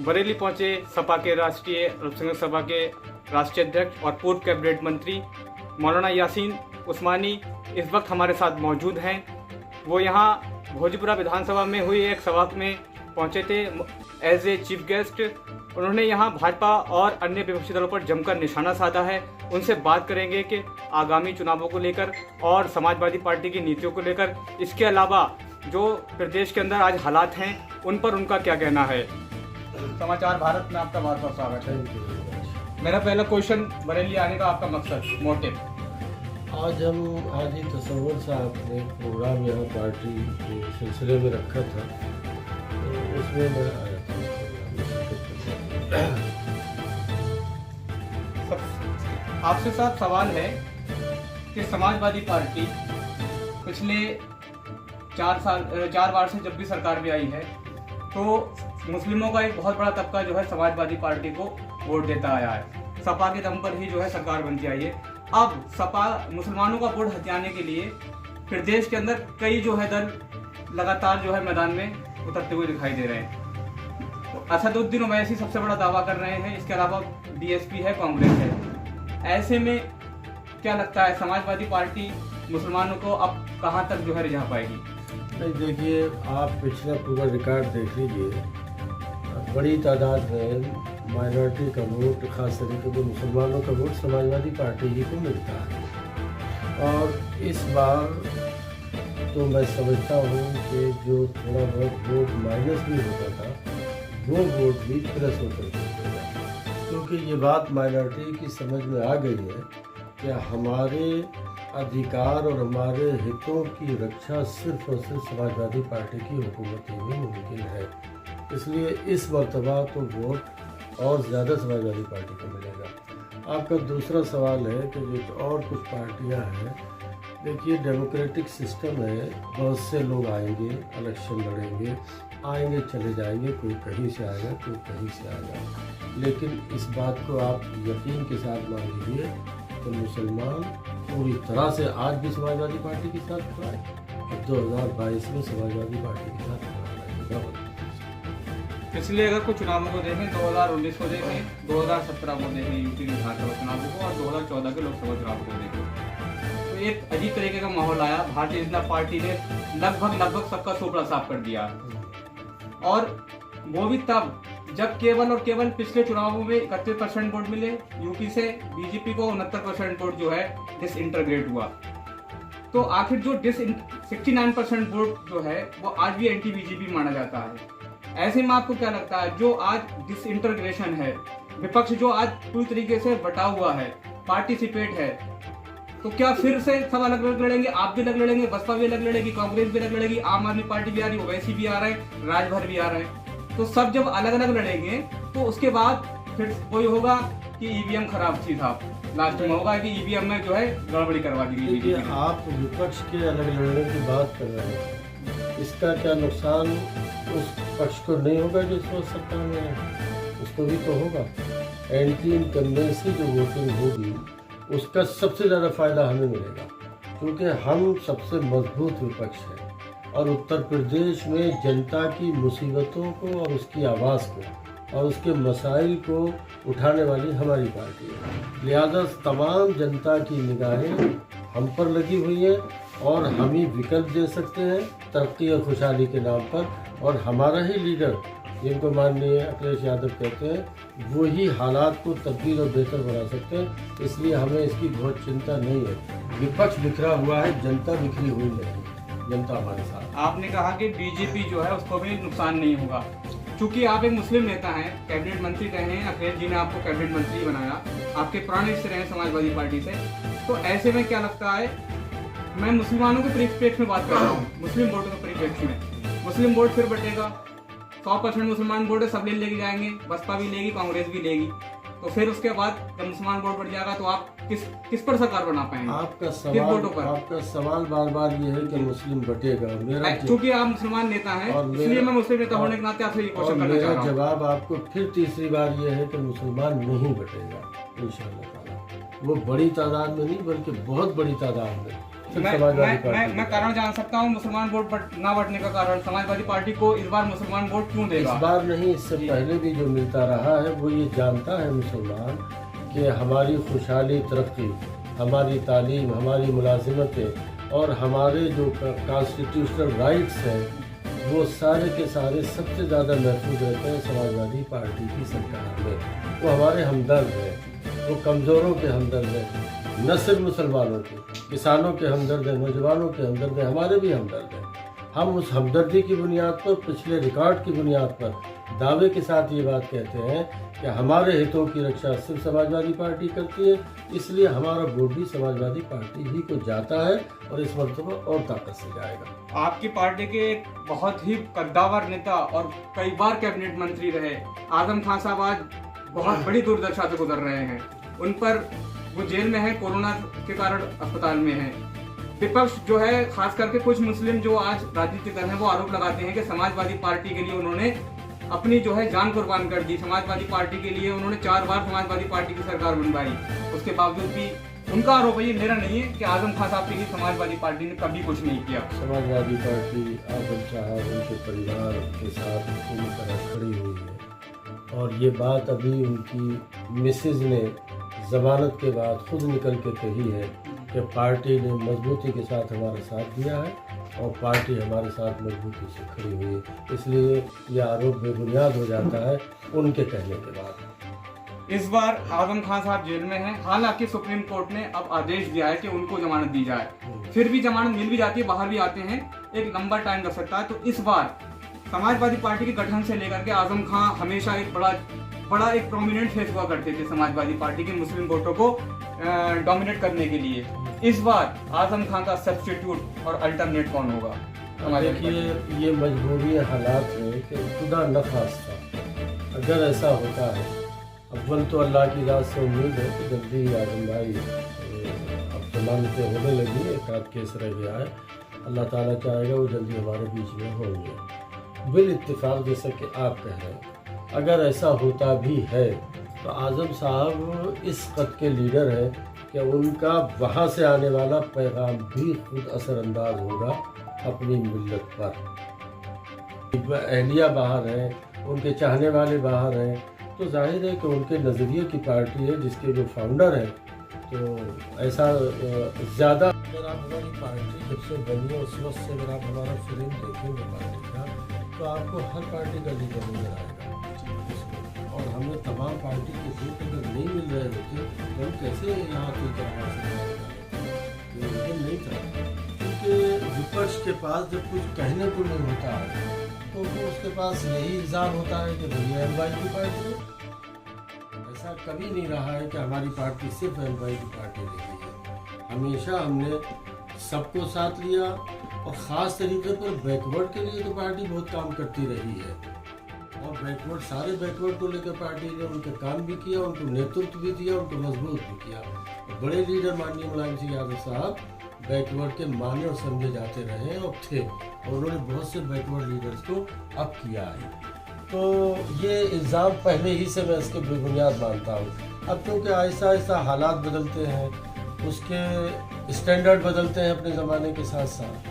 बरेली पहुंचे सपा के राष्ट्रीय अल्पसंख्यक सभा के राष्ट्रीय अध्यक्ष और पूर्व कैबिनेट मंत्री मौलाना यासीन उस्मानी इस वक्त हमारे साथ मौजूद हैं। वो यहाँ भोजपुरा विधानसभा में हुई एक सभा में पहुंचे थे एज ए चीफ गेस्ट। उन्होंने यहाँ भाजपा और अन्य विपक्षी दलों पर जमकर निशाना साधा है। उनसे बात करेंगे कि आगामी चुनावों को लेकर और समाजवादी पार्टी की नीतियों को लेकर, इसके अलावा जो प्रदेश के अंदर आज हालात हैं उन पर उनका क्या कहना है। समाचार भारत में आपका बहुत बहुत स्वागत है। मेरा पहला क्वेश्चन, बरेली आने का आपका मकसद, मोटिव। आज ही तसव्वुर साहब ने प्रोग्राम यहाँ पार्टी के सिलसिले में रखा था, तो उसमें मैं आया था। आपसे साफ सवाल है कि समाजवादी पार्टी पिछले 4 बार से जब भी सरकार में आई है तो मुस्लिमों का एक बहुत बड़ा तबका जो है समाजवादी पार्टी को वोट देता आया है। सपा के दम पर ही जो है सरकार बनती आई है। अब सपा मुसलमानों का वोट हथियाने के लिए प्रदेश के अंदर कई जो है दल लगातार जो है मैदान में उतरते हुए दिखाई दे रहे हैं। असदुद्दीन ओवैसी सबसे बड़ा दावा कर रहे हैं, इसके अलावा बीएसपी है, कांग्रेस है। ऐसे में क्या लगता है समाजवादी पार्टी मुसलमानों को अब कहां तक जो है रिझा पाएगी? नहीं, देखिए, आप पिछला पूरा रिकॉर्ड देख लीजिए। बड़ी तादाद में माइनॉरिटी का वोट, खास तरीके से मुसलमानों का वोट समाजवादी पार्टी ही को मिलता है। और इस बार तो मैं समझता हूँ कि जो थोड़ा बहुत वोट माइनस भी होता था वो वोट भी प्लस होकर के, क्योंकि ये बात माइनॉरिटी की समझ में आ गई है कि हमारे अधिकार और हमारे हितों की रक्षा सिर्फ और सिर्फ समाजवादी पार्टी की हुकूमत ही में मुमकिन है। इसलिए इस मरतबा तो वोट और ज़्यादा समाजवादी पार्टी को मिलेगा। आपका दूसरा सवाल है कि जो और कुछ पार्टियां हैं, देखिए, डेमोक्रेटिक सिस्टम है, बहुत से लोग आएंगे, इलेक्शन लड़ेंगे, आएंगे चले जाएंगे, कोई कहीं से आएगा, कोई कहीं से आएगा। लेकिन इस बात को आप यकीन के साथ मान लीजिए तो मुसलमान पूरी तरह से आज भी समाजवादी पार्टी के साथ खड़ा है और 2022 में समाजवादी पार्टी के साथ खड़ा है। इसलिए अगर कुछ चुनावों को देखें, 2019 को देखें, 2017 को देखें यूपी के विधानसभा चुनावों को, और 2014 के लोकसभा चुनाव को देखें, तो एक अजीब तरीके का माहौल आया। भारतीय जनता पार्टी ने लगभग सबका सोपड़ा साफ कर दिया, और वो भी तब जब केवल और केवल पिछले चुनावों में 31% वोट मिले यूपी से, बीजेपी को 69% वोट जो है डिसइंटीग्रेट हुआ। तो आखिर जो 69% वोट जो है वो आज भी एंटी बीजेपी माना जाता है। ऐसे में आपको क्या लगता है, जो आज डिसइंटीग्रेशन है, विपक्ष जो आज पूरी तरीके से बटा हुआ है, पार्टिसिपेट है, तो क्या फिर से सब अलग अलग लड़ेंगे? आप भी अलग लड़ेंगे, बसपा भी अलग लड़ेगी, कांग्रेस भी अलग लड़ेगी, आम आदमी पार्टी भी आ रही है, ओवैसी भी आ रहे हैं, राजभर भी आ रहे हैं। तो सब जब अलग अलग लड़ेंगे तो उसके बाद फिर वही होगा कि ईवीएम खराब थी साहब, लास्ट में होगा कि ईवीएम में जो है गड़बड़ी करवा दी गई। आप विपक्ष के अलग लड़ने की बात कर रहे हैं, इसका क्या नुकसान उस पक्ष को नहीं होगा जो इस वक्त सत्ता में है? उसको भी तो होगा। एंटी इनकम्बेंसी जो वोटिंग होगी उसका सबसे ज़्यादा फायदा हमें मिलेगा, क्योंकि हम सबसे मजबूत विपक्ष हैं और उत्तर प्रदेश में जनता की मुसीबतों को और उसकी आवाज़ को और उसके मसाइल को उठाने वाली हमारी पार्टी है। लिहाजा तमाम जनता की निगाहें हम पर लगी हुई हैं और हम ही विकल्प दे सकते हैं तरक्की और खुशहाली के नाम पर, और हमारा ही लीडर, जिनको माननीय अखिलेश यादव कहते हैं, वो ही हालात को तब्दील और बेहतर बना सकते हैं। इसलिए हमें इसकी बहुत चिंता नहीं है। विपक्ष बिखरा हुआ है, जनता बिखरी हुई नहीं, जनता हमारे साथ। आपने कहा कि बीजेपी जो है उसको भी नुकसान नहीं होगा, चूंकि आप एक मुस्लिम नेता हैं, कैबिनेट मंत्री रहे हैं, अखिलेश जी ने आपको कैबिनेट मंत्री बनाया, आपके पुराने रिश्ते रहे समाजवादी पार्टी से, तो ऐसे में क्या लगता है, मैं मुसलमानों के परिप्रेक्ष्य में बात कर रहा हूँ, मुस्लिम वोटों के परिप्रेक्ष्य में, मुस्लिम वोट फिर बटेगा, 100% मुसलमान वोट है, सब लेके जाएंगे, बसपा भी लेगी, कांग्रेस भी लेगी, तो फिर उसके बाद जब मुसलमान वोट बढ़ जाएगा तो आप किस पर सरकार बना पाएंगे? आपका सवाल बार बार ये है कि मुस्लिम बटेगा। मेरा क्योंकि आप मुसलमान नेता हैं, इसलिए मैं मुस्लिम नेता होने के नाते आपसे ये क्वेश्चन करना चाह रहा हूं। मेरा जवाब आपको फिर तीसरी बार ये है कि मुसलमान नहीं बटेगा इंशाअल्लाह ताला। वो बड़ी तादाद में नहीं बल्कि बहुत बड़ी तादाद में फिर समाजवादी पार्टी मैं कारण जान सकता हूँ मुसलमान वोट ना बढ़ने का कारण समाजवादी पार्टी को इस बार मुसलमान वोट क्यों देगा? इस बार नहीं, इससे पहले भी जो मिलता रहा है वो ये जानता है मुसलमान कि हमारी खुशहाली, तरक्की, हमारी तालीम, हमारी मुलाजिमतें और हमारे जो कॉन्स्टिट्यूशनल राइट्स हैं वो सारे के सारे सबसे ज़्यादा महफूज रहते हैं समाजवादी पार्टी की सरकार में। वो हमारे हमदर्द हैं, वो कमज़ोरों के हमदर्द हैं, न सिर्फ मुसलमानों के, किसानों के हमदर्द हैं, नौजवानों के हमदर्द हैं, हमारे भी हमदर्द हैं। हम उस हमदर्दी की बुनियाद पर, पिछले रिकॉर्ड की बुनियाद पर दावे के साथ ये बात कहते हैं कि हमारे हितों की रक्षा सिर्फ समाजवादी पार्टी करती है, इसलिए हमारा वोट भी समाजवादी पार्टी ही को जाता है और इस मरतबा और ताकत से जाएगा। आपकी पार्टी के एक बहुत ही कद्दावर नेता और कई बार कैबिनेट मंत्री रहे आजम खान साहब आज बहुत बड़ी दुर्दशा से गुजर रहे हैं। उन पर वो जेल में है, कोरोना के कारण अस्पताल में है। विपक्ष जो है, खास करके कुछ मुस्लिम जो आज राजनीति कर रहे हैं, वो आरोप लगाते हैं कि समाजवादी पार्टी के लिए उन्होंने अपनी जो है जान कुर्बान कर दी। समाजवादी पार्टी के लिए उन्होंने 4 बार समाजवादी पार्टी की सरकार बनवाई, उसके बावजूद भी उनका आरोप है, ये मेरा नहीं है, कि आजम खान साहब के लिए समाजवादी पार्टी ने कभी कुछ नहीं किया। समाजवादी पार्टी आजम साहब उनके परिवार के साथ पूरी तरह खड़ी हुई है और ये बात अभी उनकी मिसेज ने जमानत के बाद खुद निकल के कही है कि पार्टी ने मजबूती के साथ हमारा साथ दिया है और पार्टी हमारे साथ मजबूती से खड़ी हुई है। इसलिए यह आरोप बेबुनियाद हो जाता है उनके कहने के बाद। इस बार आजम खान साहब जेल में हैं, हालांकि सुप्रीम कोर्ट ने अब आदेश दिया है कि उनको जमानत दी जाए। फिर भी जमानत मिल भी जाती है, बाहर भी आते हैं, एक लंबा टाइम लग सकता है। तो इस बार समाजवादी पार्टी के गठन से लेकर के आजम खान हमेशा एक बड़ा एक प्रोमिनेंट फेस हुआ करते थे समाजवादी पार्टी के मुस्लिम वोटों को डोमिनेट करने के लिए। इस बार आजम खान का सब्स्टिट्यूट और अल्टरनेट कौन होगा? देखिए, ये मजबूरी हालात है कि खुदा न खास्ता अगर ऐसा होता है, अव्वल तो अल्लाह की रात से उम्मीद है कि जल्दी ही आजम भाई अब जमानतें होने लगी, एक आध केस रह गया है, अल्लाह ताला चाहेगा वो जल्दी हमारे बीच में होंगे बिल इत्तेफाक, जैसा कि आप कह रहे हैं। अगर ऐसा होता भी है तो आजम साहब इस कद के लीडर हैं कि उनका वहाँ से आने वाला पैगाम भी खुद असरअंदाज होगा अपनी मिल्लत पर। अहलिया बाहर हैं, उनके चाहने वाले बाहर हैं, तो जाहिर है कि उनके नज़रिए की पार्टी है जिसके जो फाउंडर हैं, तो ऐसा ज़्यादा अगर आप हमारी पार्टी जब से बनी है उस वक्त से अगर आप हमारा फिल्म देखेंगे पार्टी का, तो आपको हर पार्टी का लीडर नजर आएगा। और हमें तमाम पार्टी के वोट अगर नहीं मिल रहे होते तो हम कैसे यहाँ कोई करवा सकते, नहीं था। क्योंकि विपक्ष के पास जब कुछ कहने को नहीं होता है तो वो उसके पास यही इल्ज़ाम होता है कि भैया एमवाई की पार्टी है। ऐसा कभी नहीं रहा है कि हमारी पार्टी सिर्फ एमवाई की पार्टी रही है। हमेशा हमने सबको साथ लिया और ख़ास तरीके पर बैकवर्ड के लिए तो पार्टी बहुत काम करती रही है और बैकवर्ड, सारे बैकवर्ड को लेकर पार्टी ने उनके काम भी किया, उनको नेतृत्व भी दिया, उनको मजबूत भी किया। और बड़े लीडर माननीय मुलायम सिंह यादव साहब बैकवर्ड के माने और समझे जाते रहे और थे, और उन्होंने बहुत से बैकवर्ड लीडर्स को अप किया है। तो ये इल्ज़ाम पहले ही से मैं इसके बेबुनियाद मानता हूँ। अब क्योंकि आहिस्ता आहिस्ता हालात बदलते हैं, उसके स्टैंडर्ड बदलते हैं अपने ज़माने के साथ साथ,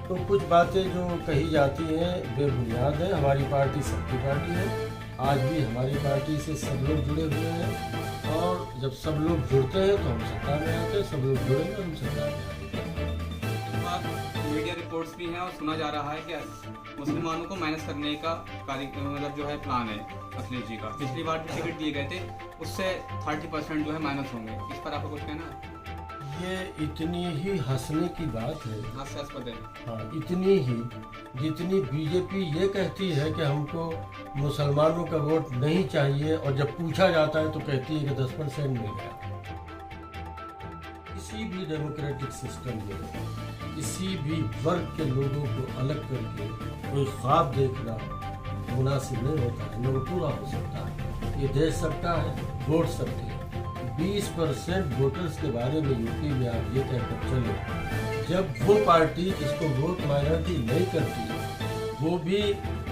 तो कुछ बातें जो कही जाती हैं बेबुनियाद है। हमारी पार्टी सबकी पार्टी है, आज भी हमारी पार्टी से सब लोग जुड़े हुए हैं और जब सब लोग जुड़ते हैं तो हम सत्ता में आते हैं, सब लोग जुड़ेंगे हम सत्ता में आते हैं। मीडिया रिपोर्ट्स भी हैं और सुना जा रहा है कि मुसलमानों को माइनस करने का मतलब जो है प्लान है अखिलेश जी का। पिछली बार जो टिकट दिए गए थे उससे 30% जो है माइनस होंगे, इस पर आपको कुछ कहना है? ये इतनी ही हंसने की बात है, हास्यास्पद है। हाँ, इतनी ही जितनी बीजेपी ये कहती है कि हमको मुसलमानों का वोट नहीं चाहिए और जब पूछा जाता है तो कहती है कि 10% मिल गया। किसी भी डेमोक्रेटिक सिस्टम में किसी भी वर्ग के लोगों को अलग करके कोई ख्वाब देखना मुनासिब नहीं होता है, न वो पूरा हो सकता है। ये देश सबका है, वोट सबके। 20% वोटर्स के बारे में यूपी में आप ये कहकर चले, जब वो पार्टी जिसको वोट माइनॉरिटी नहीं करती वो भी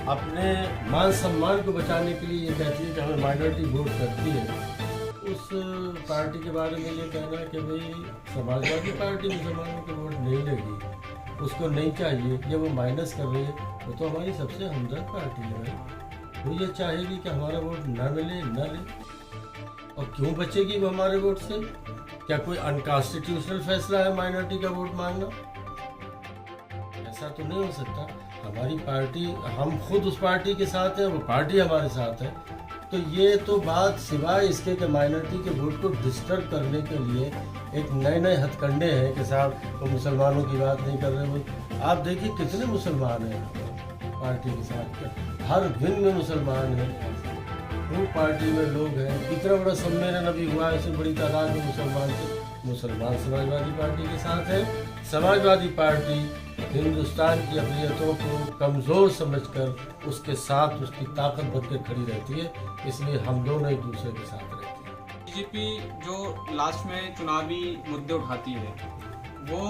अपने मान सम्मान को बचाने के लिए ये कहती है कि हमें माइनॉरिटी वोट करती है, उस पार्टी के बारे में ये कहना कि भाई समाजवादी पार्टी मुसलमानों के वोट नहीं लेगी, उसको नहीं चाहिए, ये वो माइनस कर रही है, वो तो हमारी सबसे हमदर्द पार्टी है भाई। वो ये चाहेगी कि हमारा वोट ना मिले ना ले, और क्यों बचेगी वो हमारे वोट से? क्या कोई अनकॉन्स्टिट्यूशनल फैसला है माइनॉरिटी का वोट मांगना? ऐसा तो नहीं हो सकता। हमारी पार्टी, हम खुद उस पार्टी के साथ हैं, वो पार्टी हमारे साथ है। तो ये तो बात सिवाय इसके कि माइनॉरिटी के वोट को डिस्टर्ब करने के लिए एक नए नए हथकंडे हैं कि साहब वो मुसलमानों की बात नहीं कर रहे। वो आप देखिए कितने मुसलमान हैं पार्टी के साथ, हर दिन में मुसलमान हैं, वो पार्टी में लोग हैं। इतना बड़ा सम्मेलन अभी हुआ है, इसमें बड़ी तादाद में मुसलमान समाजवादी पार्टी के साथ है। समाजवादी पार्टी हिंदुस्तान की अक़लियतों को कमज़ोर समझकर उसके साथ उसकी ताकत बनकर खड़ी रहती है, इसलिए हम दोनों एक दूसरे के साथ रहते हैं। बीजेपी जो लास्ट में चुनावी मुद्दे उठाती है वो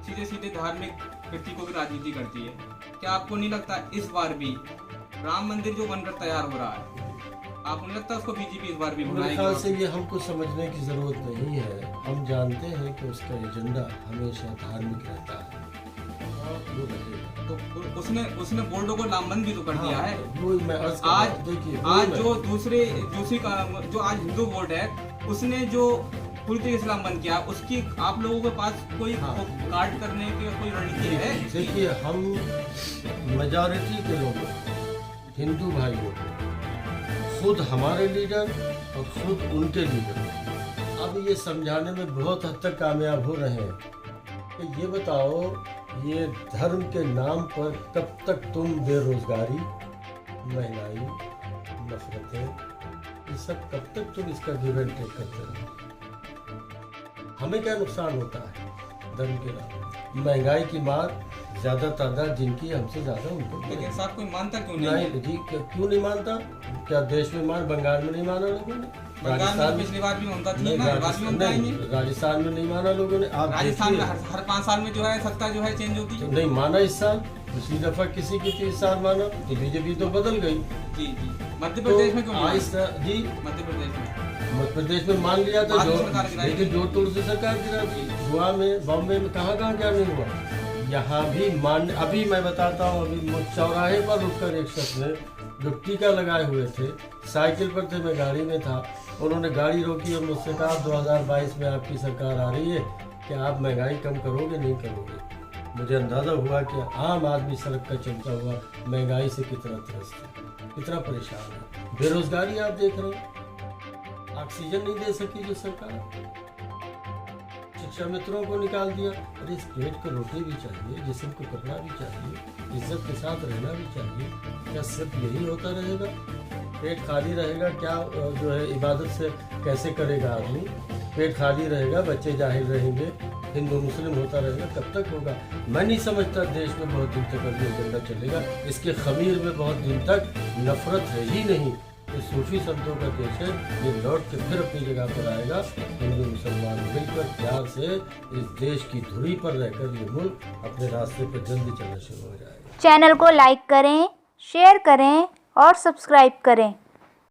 सीधे सीधे धार्मिक प्रतीकों की राजनीति करती है। क्या आपको नहीं लगता इस बार भी राम मंदिर जो बनकर तैयार हो रहा है, आपको नहीं लगता उसको बीजेपी इस बार भी मेरे ख्याल से ये हमको समझने की ज़रूरत नहीं है। हम जानते हैं कि उसका एजेंडा हमेशा धार्मिक रहता है, तो उसने बोर्डो को नामबंद भी तो कर दिया है। आज जो दूसरी का जो आज हिंदू बोर्ड है उसने जो पूरी तरीके से नामबंद किया, उसकी आप लोगों के पास कोई कार्ड करने की कोई रणनीति है? देखिए, हम मेजॉरिटी के लोग हिंदू भाइयों खुद हमारे लीडर और खुद उनके लीडर अब ये समझाने में बहुत हद तक कामयाब हो रहे हैं कि ये बताओ, ये धर्म के नाम पर कब तक तुम बेरोजगारी, महंगाई, नफरतें, ये सब कब तक तुम इसका गिव एंड टेक करते रहो? हमें क्या नुकसान होता है धर्म के नाम? महंगाई की मार ज्यादा तादाद जिनकी हमसे ज्यादा उनको। लेकिन साहब कोई मानता क्यों नहीं जी, क्यों नहीं मानता? क्या देश में बंगाल में नहीं माना लोगों ने? राजस्थान में पिछली बार भी होता थी ना, राजस्थान में नहीं माना लोगों ने। आप राजस्थान में हर 5 साल में जो है सत्ता जो है चेंज होती है। नहीं माना इस साल, पिछली दफा किसी की 30 साल माना, तो बीजेपी तो बदल गई। जी जी। मध्य प्रदेश में क्यों जी? मध्य प्रदेश में मान लिया था, लेकिन जोड़ तोड़ से सरकार गिरा दी। गोवा में, बॉम्बे में कहाँ क्या नहीं हुआ। यहाँ भी मान, अभी मैं बताता हूँ, अभी चौराहे पर रुककर एक शख्स ने जो टीका लगाए हुए थे, साइकिल पर थे, मैं गाड़ी में था, उन्होंने गाड़ी रोकी और मुझसे कहा 2022 में आपकी सरकार आ रही है, क्या आप महंगाई कम करोगे नहीं करोगे? मुझे अंदाज़ा हुआ कि आम आदमी सड़क पर चलता हुआ महंगाई से कितना त्रस्त है, कितना परेशान है। बेरोजगारी आप देख रहे हैं, ऑक्सीजन नहीं दे सकी जो सरकार, शिक्षा मित्रों को निकाल दिया। अरे इस पेट को रोटी भी चाहिए, जिस्म को कपड़ा भी चाहिए, इज्जत के साथ रहना भी चाहिए। क्या सिर्फ यही होता रहेगा? पेट खाली रहेगा क्या जो है इबादत से कैसे करेगा आदमी? पेट खाली रहेगा, बच्चे जाहिल रहेंगे, हिंदू मुस्लिम होता रहेगा, कब तक होगा? मैं नहीं समझता देश में बहुत दिन तक अभी एजेंडा चलेगा। इसके खमीर में बहुत दिन तक नफरत है ही नहीं। ये सूफी संतों का देश है, ये लौट के फिर अपनी जगह पर आएगा। हिंदू मुसलमान मिलकर प्यार से इस देश की धुरी पर रहकर ये मुल्क अपने रास्ते पर जल्दी चलना शुरू हो जाएगा। चैनल को लाइक करें, शेयर करें और सब्सक्राइब करें।